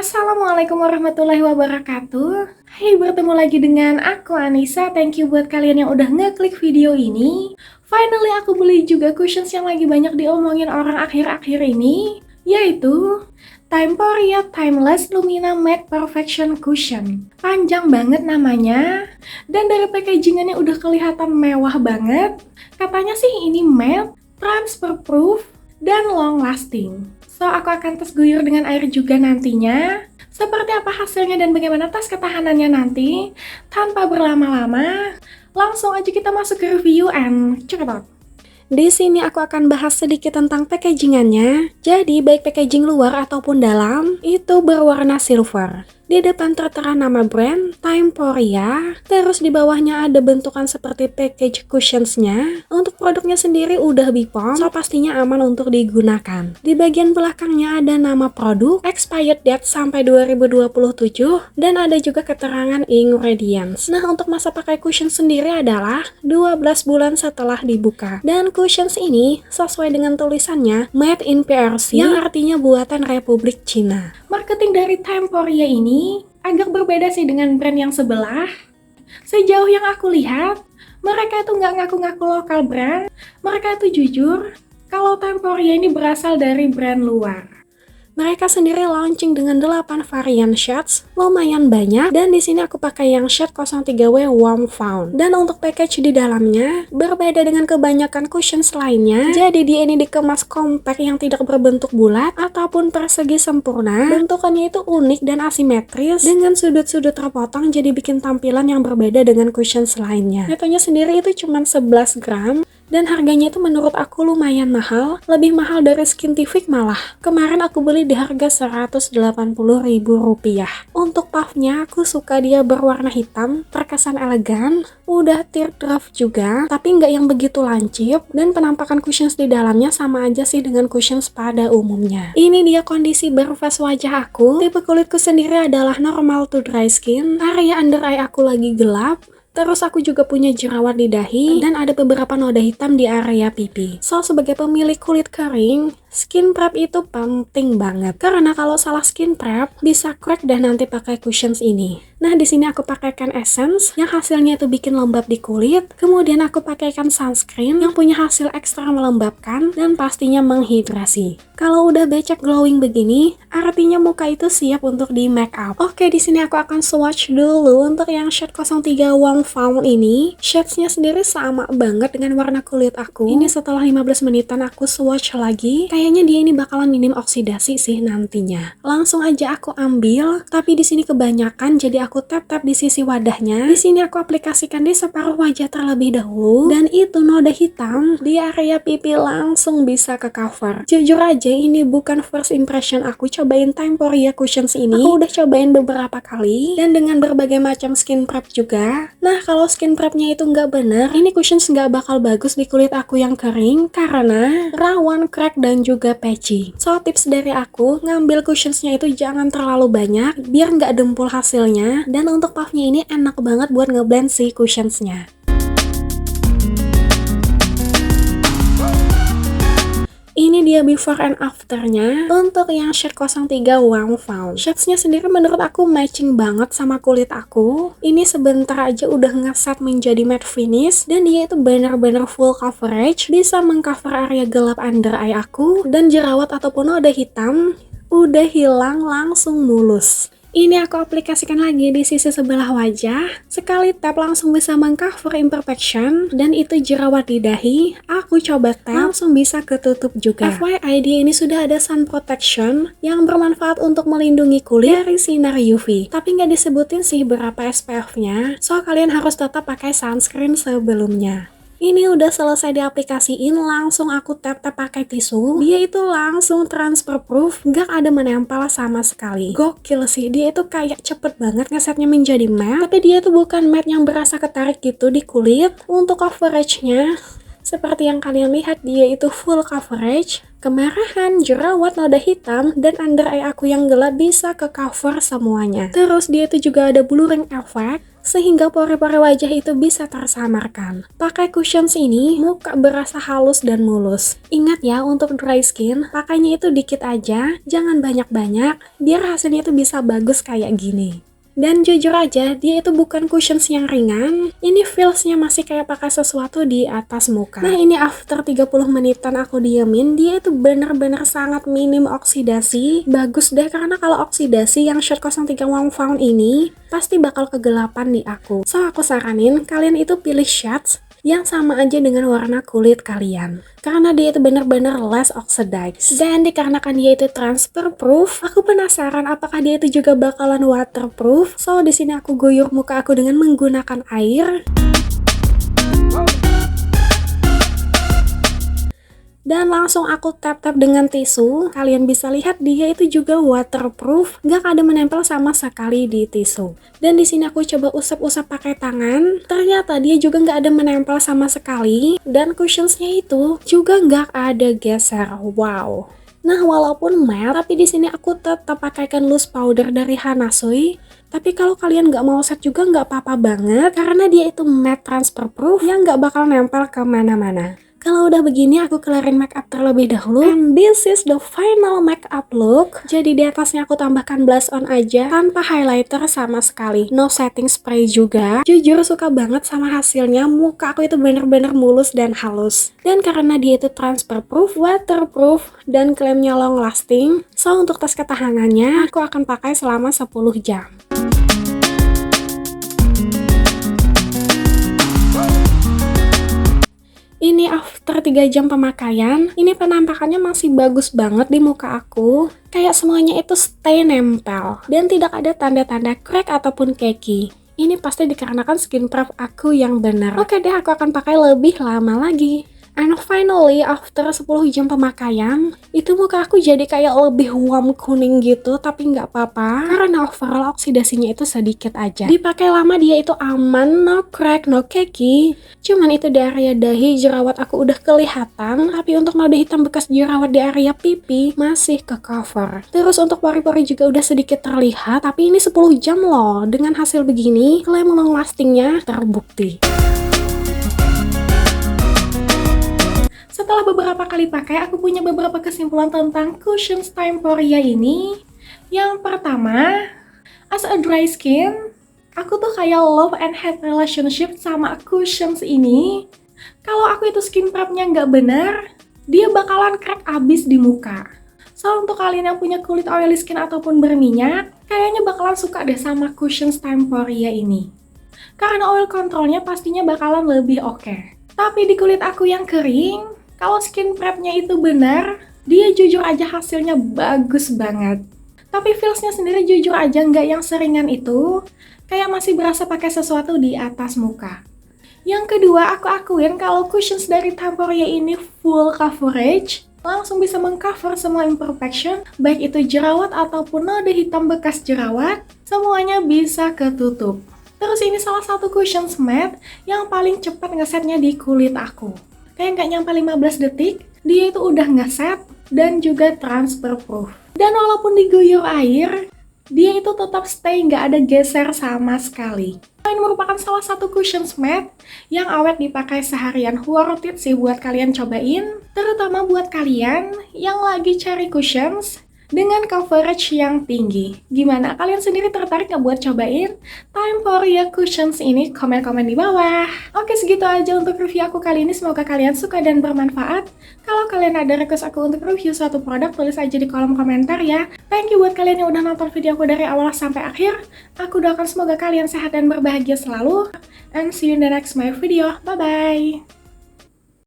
Assalamualaikum warahmatullahi wabarakatuh. Hai, bertemu lagi dengan aku Anissa. Thank you buat kalian yang udah ngeklik video ini. Finally aku beli juga cushions yang lagi banyak diomongin orang akhir-akhir ini, yaitu Temporia Timeless Lumina Matte Perfection Cushion. Panjang banget namanya, dan dari packaging-nya udah kelihatan mewah banget. Katanya sih ini matte, transfer proof, dan long lasting. So, aku akan tes guyur dengan air juga nantinya. Seperti apa hasilnya dan bagaimana tes ketahanannya nanti. Tanpa berlama-lama, langsung aja kita masuk ke review and check it out. Di sini aku akan bahas sedikit tentang packagingannya. Jadi, baik packaging luar ataupun dalam, itu berwarna silver. Di depan tertera nama brand, Temporia. Terus di bawahnya ada bentukan seperti package cushionsnya. Untuk produknya sendiri udah Bipom, so pastinya aman untuk digunakan. Di bagian belakangnya ada nama produk, expired date sampai 2027, dan ada juga keterangan ingredients. Nah, untuk masa pakai cushion sendiri adalah 12 bulan setelah dibuka. Dan cushions ini sesuai dengan tulisannya Made in PRC, yang artinya buatan Republik Cina. Marketing dari Temporia ini agak berbeda sih dengan brand yang sebelah. Sejauh yang aku lihat, mereka itu nggak ngaku-ngaku lokal brand. Mereka itu jujur kalau Temporia ini berasal dari brand luar. Mereka sendiri launching dengan 8 varian shades, lumayan banyak, dan di sini aku pakai yang shade 03W Warm Fawn. Dan untuk package di dalamnya berbeda dengan kebanyakan cushions lainnya. Jadi dia ini dikemas compact yang tidak berbentuk bulat ataupun persegi sempurna. Bentukannya itu unik dan asimetris dengan sudut-sudut terpotong, jadi bikin tampilan yang berbeda dengan cushions lainnya. Netanya sendiri itu cuma 11 gram. Dan harganya itu menurut aku lumayan mahal, lebih mahal dari Skintific malah. Kemarin aku beli di harga Rp180.000. Untuk puffnya aku suka dia berwarna hitam, terkesan elegan, udah teardrop juga, tapi nggak yang begitu lancip, dan penampakan cushions di dalamnya sama aja sih dengan cushions pada umumnya. Ini dia kondisi berface wajah aku. Tipe kulitku sendiri adalah normal to dry skin, area under eye aku lagi gelap. Terus aku juga punya jerawat di dahi dan ada beberapa noda hitam di area pipi. So, sebagai pemilik kulit kering, skin prep itu penting banget. Karena kalau salah skin prep, bisa crack dan nanti pakai cushions ini. Nah, di sini aku pakaikan essence yang hasilnya itu bikin lembab di kulit. Kemudian aku pakaikan sunscreen yang punya hasil ekstra melembabkan dan pastinya menghidrasi. Kalau udah becek glowing begini, artinya muka itu siap untuk di make up. Oke, di sini aku akan swatch dulu untuk yang shade 03 Warm Fawn ini. Shades-nya sendiri sama banget dengan warna kulit aku. Ini setelah 15 menitan aku swatch lagi. Kayaknya dia ini bakalan minim oksidasi sih nantinya. Langsung aja aku ambil, tapi di sini kebanyakan jadi aku tap-tap di sisi wadahnya. Di sini aku aplikasikan di separuh wajah terlebih dahulu, dan itu noda hitam di area pipi langsung bisa ke cover. Jujur aja ini bukan first impression aku cobain Temporia cushions ini. Aku udah cobain beberapa kali dan dengan berbagai macam skin prep juga. Nah, kalau skin prepnya itu nggak bener, ini cushions nggak bakal bagus di kulit aku yang kering karena rawan crack dan juga patchy. So, tips dari aku, ngambil cushionsnya itu jangan terlalu banyak biar nggak dempul hasilnya. Dan untuk puffnya ini enak banget buat ngeblend si cushionsnya. Ini dia before and afternya untuk yang shade 03 Warm Fawn. Shadesnya sendiri menurut aku matching banget sama kulit aku. Ini sebentar aja udah ngeset menjadi matte finish dan dia itu benar-benar full coverage, bisa mengcover area gelap under eye aku, dan jerawat ataupun noda hitam udah hilang langsung mulus. Ini aku aplikasikan lagi di sisi sebelah wajah. Sekali tap langsung bisa mengcover imperfection, dan itu jerawat di dahi. Aku coba tap langsung bisa ketutup juga. FYI, dia ini sudah ada sun protection yang bermanfaat untuk melindungi kulit dari sinar UV. Tapi nggak disebutin sih berapa SPF-nya, so kalian harus tetap pakai sunscreen sebelumnya. Ini udah selesai diaplikasiin, langsung aku tap-tap pakai tisu. Dia itu langsung transfer proof, gak ada menempel sama sekali. Gokil sih, dia itu kayak cepet banget ngesetnya menjadi matte. Tapi dia itu bukan matte yang berasa ketarik gitu di kulit. Untuk coveragenya, seperti yang kalian lihat, dia itu full coverage. Kemerahan, jerawat, noda hitam, dan under eye aku yang gelap bisa ke cover semuanya. Terus dia itu juga ada blurring effect. sehingga pori-pori wajah itu bisa tersamarkan. Pakai cushions ini, muka berasa halus dan mulus. Ingat ya, untuk dry skin, pakainya itu dikit aja, jangan banyak-banyak, biar hasilnya itu bisa bagus kayak gini. Dan jujur aja, dia itu bukan cushions yang ringan. Ini feelsnya masih kayak pakai sesuatu di atas muka. Nah ini after 30 menitan aku diemin, dia itu bener-bener sangat minim oksidasi. Bagus deh, karena kalau oksidasi yang shade 03 Warm Found ini pasti bakal kegelapan di aku. So aku saranin kalian itu pilih shades yang sama aja dengan warna kulit kalian, karena dia itu bener-bener less oxidized. Dan dikarenakan dia itu transfer proof, aku penasaran apakah dia itu juga bakalan waterproof. So di sini aku guyur muka aku dengan menggunakan air. Dan langsung aku tap-tap dengan tisu. Kalian bisa lihat dia itu juga waterproof, nggak ada menempel sama sekali di tisu. Dan di sini aku coba usap-usap pakai tangan. Ternyata dia juga nggak ada menempel sama sekali. Dan cushionsnya itu juga nggak ada geser. Wow. Nah walaupun matte, tapi di sini aku tetap pakaikan loose powder dari Hanasui. Tapi kalau kalian nggak mau set juga nggak apa-apa banget, karena dia itu matte transfer proof yang nggak bakal nempel kemana-mana. Kalau udah begini, aku kelarin makeup terlebih dahulu. And this is the final makeup look. Jadi di atasnya aku tambahkan blush on aja, tanpa highlighter sama sekali. No setting spray juga. Jujur suka banget sama hasilnya. Muka aku itu bener-bener mulus dan halus. Dan karena dia itu transfer proof, waterproof, dan klaimnya long lasting, so untuk tes ketahanannya, aku akan pakai selama 10 jam. Ini after 3 jam pemakaian, ini penampakannya masih bagus banget di muka aku. Kayak semuanya itu stay nempel, dan tidak ada tanda-tanda crack ataupun keki. Ini pasti dikarenakan skin prep aku yang benar. Oke deh, aku akan pakai lebih lama lagi. And finally, after 10 jam pemakaian, itu muka aku jadi kayak lebih warm kuning gitu, tapi nggak apa-apa, karena overall oksidasinya itu sedikit aja. Dipakai lama dia itu aman, no crack, no keki. Cuman itu di area dahi, jerawat aku udah kelihatan, tapi untuk noda hitam bekas jerawat di area pipi masih ke cover. Terus untuk pori-pori juga udah sedikit terlihat, tapi ini 10 jam loh. Dengan hasil begini, klaim long lastingnya terbukti. Setelah beberapa kali pakai, aku punya beberapa kesimpulan tentang Cushions Tymeporia ini. Yang pertama, as a dry skin, aku tuh kayak love and hate relationship sama Cushions ini. Kalau aku itu skin prepnya nggak benar, dia bakalan crack abis di muka. So untuk kalian yang punya kulit oily skin ataupun berminyak, kayaknya bakalan suka deh sama Cushions Tymeporia ini. Karena oil controlnya pastinya bakalan lebih oke. Tapi di kulit aku yang kering, kalau skin prepnya itu benar, dia jujur aja hasilnya bagus banget. Tapi feelsnya sendiri jujur aja nggak yang seringan itu, kayak masih berasa pakai sesuatu di atas muka. Yang kedua, aku akuin kalau cushions dari Tymeporia ini full coverage, langsung bisa mengcover semua imperfection, baik itu jerawat ataupun noda hitam bekas jerawat, semuanya bisa ketutup. Terus ini salah satu cushions matte yang paling cepat ngesetnya di kulit aku. Kayak nggak nyampe 15 detik, dia itu udah ngeset dan juga transfer proof. Dan walaupun diguyur air, dia itu tetap stay, nggak ada geser sama sekali. Ini merupakan salah satu cushions matte yang awet dipakai seharian. Worth it sih buat kalian cobain, terutama buat kalian yang lagi cari cushions dengan coverage yang tinggi. Gimana? Kalian sendiri tertarik nggak buat cobain Tymeporia Cushions ini? Komen-komen di bawah. Oke, segitu aja untuk review aku kali ini. Semoga kalian suka dan bermanfaat. Kalau kalian ada request aku untuk review suatu produk, tulis aja di kolom komentar ya. Thank you buat kalian yang udah nonton video aku dari awal sampai akhir. Aku doakan semoga kalian sehat dan berbahagia selalu. And see you in the next my video. Bye-bye!